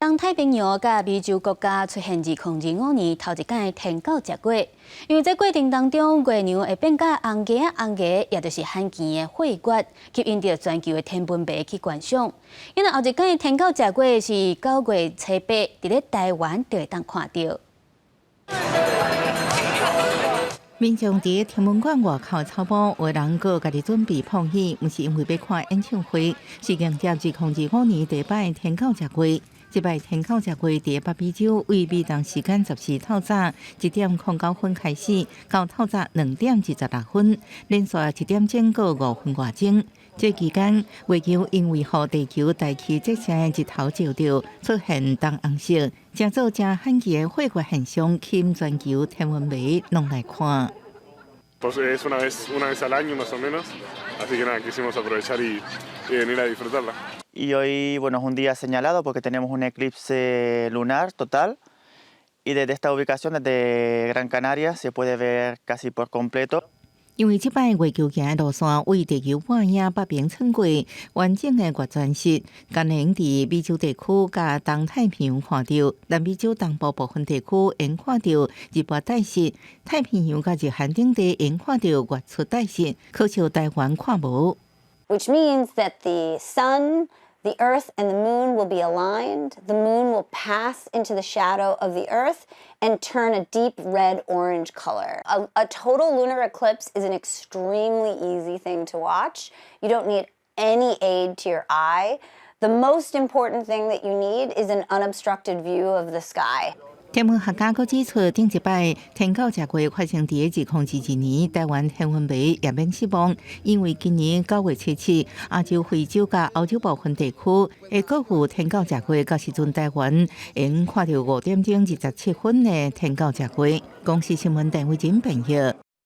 东太平洋甲美洲国家出现2025年头一届天狗食月，因为在过程当中，月娘会变甲红鸡也就是罕见的火月，吸引到全球的天文迷去观赏。因为后一届天狗食月是9月初8，伫咧台湾就会当看到。 民众伫天文馆外口草埔，有人个家己准备碰喜，毋是因为要看演唱会，是迎接2025年第摆天狗食月。这摆天狗食月伫北美洲，为美东时间14透早1:09分开始，到透早2:26分，连续1点钟过5分外钟。这期间，月球因为互地球大气直射的日头照到，出现东红色，正做正罕见的火月现象，吸引全球天文迷拢来看。 Pues es una vez al año más o menos, así que nada, quisimos aprovechar y venir a disfrutarla. Y hoy, bueno, es un día señalado porque tenemos un eclipse lunar total y desde esta ubicación, desde Gran Canaria, se puede ver casi por completo. 因为这摆月球行的路线为地球半影北边穿过，完整的月全食，仅能伫美洲地区甲东太平洋看到，南美洲东部部分地区沿看到日月带食，太平洋甲日韩等地沿看到月出带食，可惜台湾看无。 Which means that the sun, the earth, and the moon will be aligned. The moon will pass into the shadow of the earth and turn a deep red-orange color. A total lunar eclipse is an extremely easy thing to watch. You don't need any aid to your eye. The most important thing that you need is an unobstructed view of the sky. 天文学家阁指出，顶一摆天狗食月发生伫2022年，台湾天文迷也免失望，因为今年9月7日，亚洲、非洲甲欧洲部分地区会各有天狗食月，到时阵台湾会看到5:27的天狗食月。公视新闻单位真朋友。